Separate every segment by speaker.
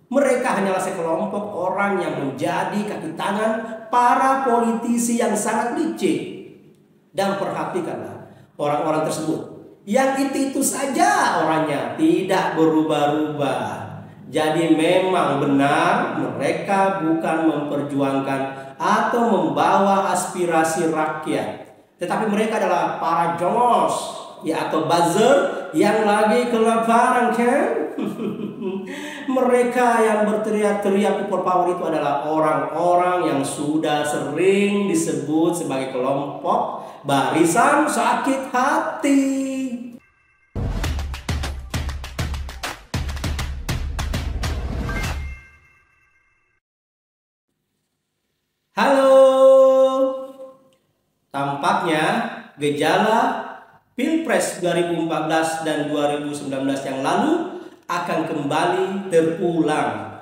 Speaker 1: Mereka hanyalah sekelompok orang yang menjadi kaki tangan para politisi yang sangat licik. Dan perhatikanlah orang-orang tersebut, yang itu saja orangnya, tidak berubah-ubah. Jadi memang benar mereka bukan memperjuangkan atau membawa aspirasi rakyat, tetapi mereka adalah para jongos, ya, atau buzzer yang lagi kelaparan, kan? Mereka yang berteriak-teriak people power itu adalah orang-orang yang sudah sering disebut sebagai kelompok barisan sakit hati. Halo, tampaknya gejala Pilpres 2014 dan 2019 yang lalu akan kembali terulang.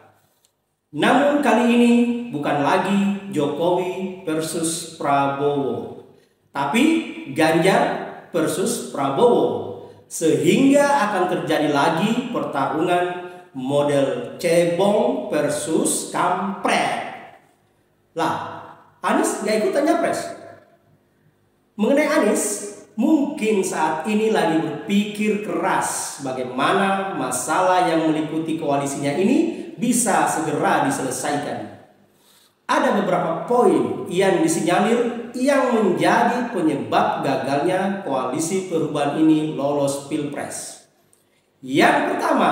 Speaker 1: Namun kali ini bukan lagi Jokowi versus Prabowo, tapi Ganjar versus Prabowo. Sehingga akan terjadi lagi pertarungan model cebong versus kampret. Lah, Anies gak ikutan nyapres. Mengenai Anies, mungkin saat ini lagi berpikir keras bagaimana masalah yang meliputi koalisinya ini bisa segera diselesaikan. Ada beberapa poin yang disinyalir yang menjadi penyebab gagalnya koalisi perubahan ini lolos Pilpres. Yang pertama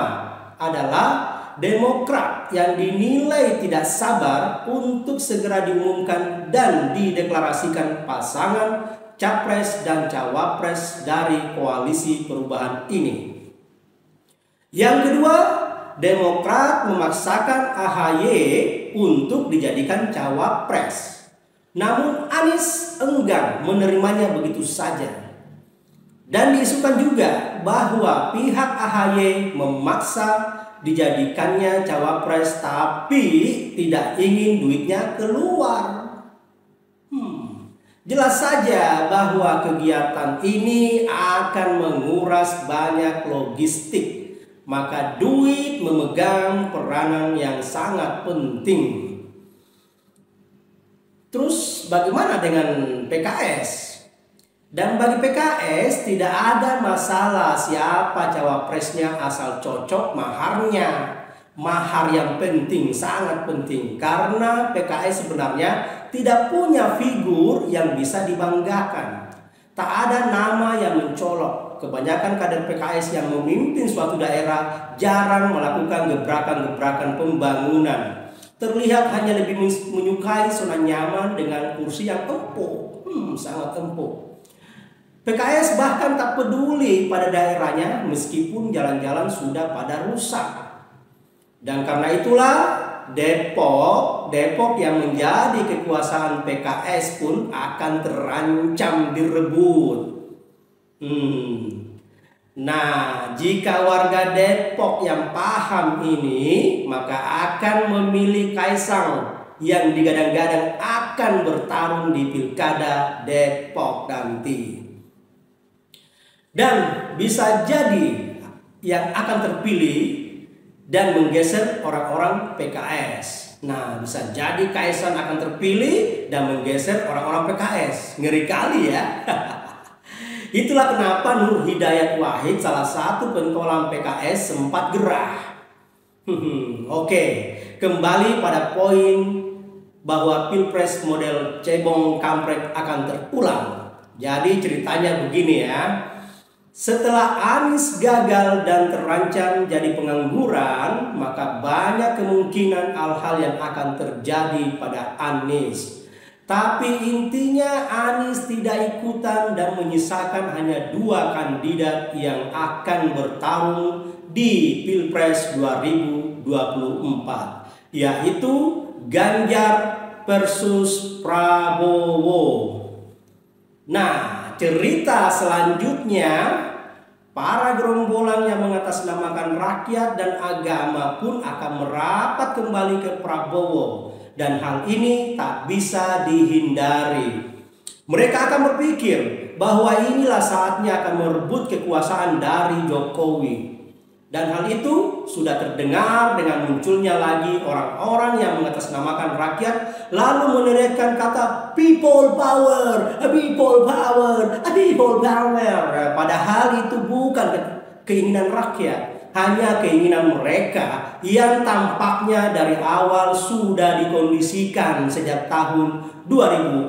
Speaker 1: adalah Demokrat yang dinilai tidak sabar untuk segera diumumkan dan dideklarasikan pasangan capres dan cawapres dari koalisi perubahan ini. Yang kedua, Demokrat memaksakan AHY untuk dijadikan cawapres. Namun Anies enggan menerimanya begitu saja. Dan diisukan juga bahwa pihak AHY memaksa dijadikannya cawapres tapi tidak ingin duitnya keluar. Jelas saja bahwa kegiatan ini akan menguras banyak logistik, maka duit memegang peranan yang sangat penting. Terus bagaimana dengan PKS? Dan bagi PKS tidak ada masalah siapa cawapresnya asal cocok maharnya. Mahar yang penting, sangat penting, karena PKS sebenarnya tidak punya figur yang bisa dibanggakan. Tak ada nama yang mencolok. Kebanyakan kader PKS yang memimpin suatu daerah jarang melakukan gebrakan-gebrakan pembangunan. Terlihat hanya lebih menyukai zona nyaman dengan kursi yang empuk, sangat empuk. PKS bahkan tak peduli pada daerahnya meskipun jalan-jalan sudah pada rusak. Dan karena itulah Depok yang menjadi kekuasaan PKS pun akan terancam direbut. Nah, jika warga Depok yang paham ini, maka akan memilih Kaisang yang digadang-gadang akan bertarung di Pilkada Depok nanti. Dan bisa jadi yang akan terpilih dan menggeser orang-orang PKS. Nah, bisa jadi Kaisang akan terpilih dan menggeser orang-orang PKS. Ngeri kali ya. Itulah kenapa Nur Hidayat Wahid, salah satu pentolan PKS, sempat gerah. Oke, kembali pada poin bahwa Pilpres model cebong kampret akan terulang. Jadi ceritanya begini ya. Setelah Anies gagal dan terancam jadi pengangguran, maka banyak kemungkinan hal-hal yang akan terjadi pada Anies. Tapi intinya Anies tidak ikutan dan menyisakan hanya 2 kandidat yang akan bertarung di Pilpres 2024, yaitu Ganjar versus Prabowo. Nah, cerita selanjutnya, para gerombolan yang mengatasnamakan rakyat dan agama pun akan merapat kembali ke Prabowo. Dan hal ini tak bisa dihindari. Mereka akan berpikir bahwa inilah saatnya akan merebut kekuasaan dari Jokowi. Dan hal itu sudah terdengar dengan munculnya lagi orang-orang yang mengatasnamakan rakyat lalu meneriakkan kata people power, people power, people power. Padahal itu bukan keinginan rakyat, hanya keinginan mereka yang tampaknya dari awal sudah dikondisikan sejak tahun 2014.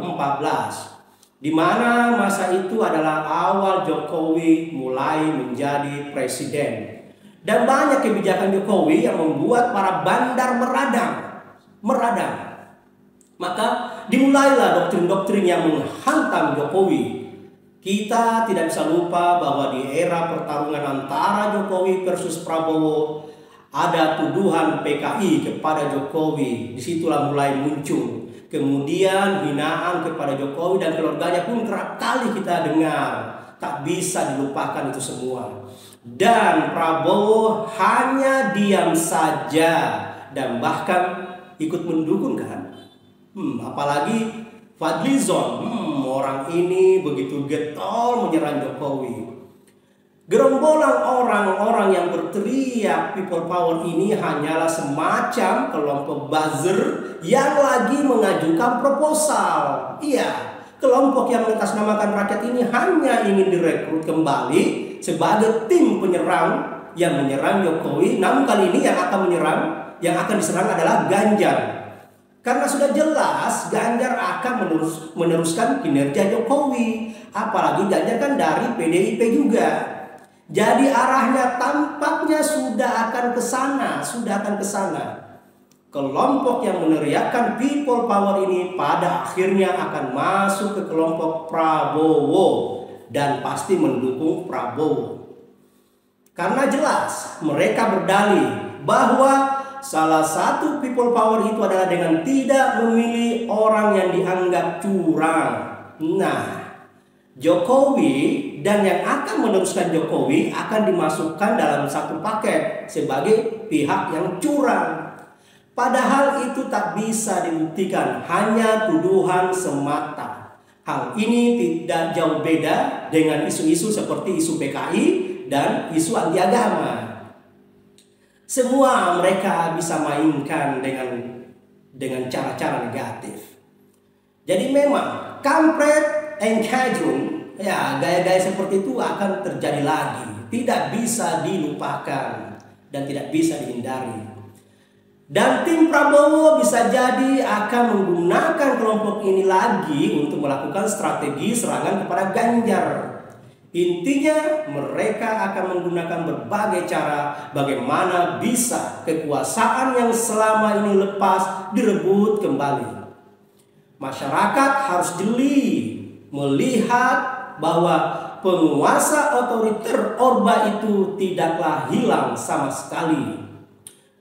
Speaker 1: Di mana masa itu adalah awal Jokowi mulai menjadi presiden. Dan banyak kebijakan Jokowi yang membuat para bandar meradang. Maka dimulailah doktrin-doktrin yang menghantam Jokowi. Kita tidak bisa lupa bahwa di era pertarungan antara Jokowi versus Prabowo ada tuduhan PKI kepada Jokowi. Disitulah mulai muncul. Kemudian hinaan kepada Jokowi dan keluarganya pun kerap kali kita dengar. Tak bisa dilupakan itu semua. Dan Prabowo hanya diam saja dan bahkan ikut mendukung kan. Apalagi Fadlizon, orang ini begitu getol menyerang Jokowi. Gerombolan orang-orang yang berteriak people power ini hanyalah semacam kelompok buzzer yang lagi mengajukan proposal. Iya, kelompok yang mengatasnamakan rakyat ini hanya ingin direkrut kembali sebagai tim penyerang yang menyerang Jokowi. Namun kali ini yang akan diserang adalah Ganjar. Karena sudah jelas Ganjar akan meneruskan kinerja Jokowi. Apalagi Ganjar kan dari PDIP juga. Jadi arahnya tampaknya sudah akan ke sana. Kelompok yang meneriakkan people power ini pada akhirnya akan masuk ke kelompok Prabowo dan pasti mendukung Prabowo. Karena jelas mereka berdalih bahwa salah satu people power itu adalah dengan tidak memilih orang yang dianggap curang. Nah, Jokowi dan yang akan meneruskan Jokowi akan dimasukkan dalam satu paket sebagai pihak yang curang. Padahal itu tak bisa dibuktikan, hanya tuduhan semata. Hal ini tidak jauh beda dengan isu-isu seperti isu PKI dan isu anti agama. Semua mereka bisa mainkan dengan cara-cara negatif. Jadi memang kampret engkajun, ya gaya-gaya seperti itu akan terjadi lagi. Tidak bisa dilupakan dan tidak bisa dihindari. Dan tim Prabowo bisa jadi akan menggunakan kelompok ini lagi untuk melakukan strategi serangan kepada Ganjar. Intinya mereka akan menggunakan berbagai cara bagaimana bisa kekuasaan yang selama ini lepas direbut kembali. Masyarakat harus jeli melihat bahwa penguasa otoriter Orba itu tidaklah hilang sama sekali.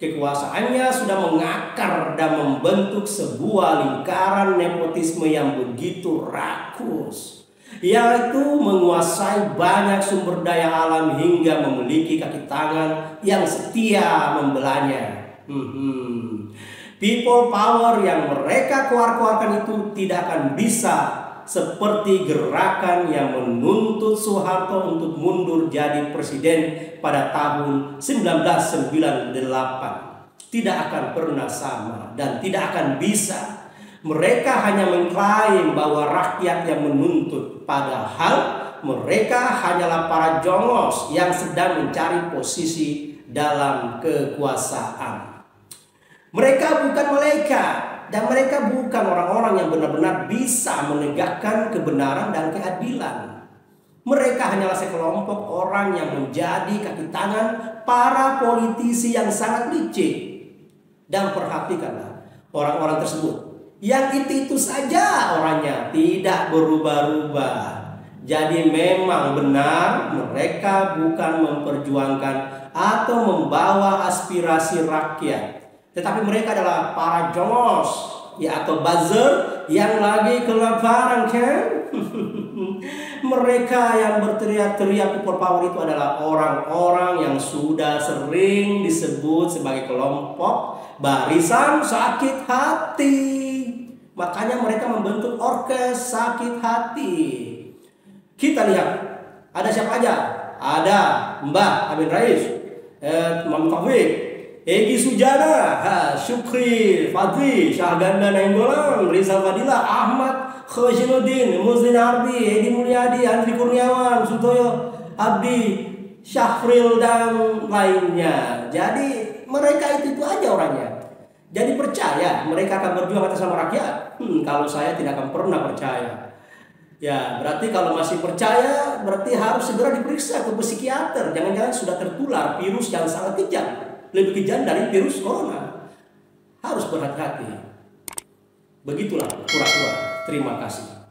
Speaker 1: Kekuasaannya sudah mengakar dan membentuk sebuah lingkaran nepotisme yang begitu rakus, yaitu menguasai banyak sumber daya alam hingga memiliki kaki tangan yang setia membelanya. People power yang mereka keluarkan itu tidak akan bisa seperti gerakan yang menuntut Soeharto untuk mundur jadi presiden pada tahun 1998. Tidak akan pernah sama dan tidak akan bisa. Mereka hanya mengklaim bahwa rakyat yang menuntut, padahal mereka hanyalah para jongos yang sedang mencari posisi dalam kekuasaan. Mereka bukan malaikat. Dan mereka bukan orang-orang yang benar-benar bisa menegakkan kebenaran dan keadilan. Mereka hanyalah sekelompok orang yang menjadi kaki tangan para politisi yang sangat licik. Dan perhatikanlah orang-orang tersebut. Yang itu saja orangnya, tidak berubah-ubah. Jadi memang benar mereka bukan memperjuangkan atau membawa aspirasi rakyat. Tetapi mereka adalah para jongos, ya, atau buzzer yang lagi kelaparan kan? Mereka yang berteriak-teriak people power itu adalah orang-orang yang sudah sering disebut sebagai kelompok barisan sakit hati. Makanya mereka membentuk orkes sakit hati. Kita lihat, ada siapa aja? Ada Mbah Amin Rais, Muhammad Taufik, Egi Sujana, Syukri Fadli, Syahganda Nainggolang, Rizal Fadilah, Ahmad Khosinuddin, Muslin Arbi, Edi Mulyadi, Andri Kurniawan, Sutoyo Abdi, Syafril dan lainnya. Jadi mereka itu aja orangnya. Jadi percaya mereka akan berjuang atas nama rakyat? Kalau saya tidak akan pernah percaya. Ya, berarti kalau masih percaya, berarti harus segera diperiksa ke psikiater. Jangan-jangan sudah tertular virus yang sangat kejam, lebih kejam dari virus corona. Harus berhati-hati. Begitulah pura-pura. Terima kasih.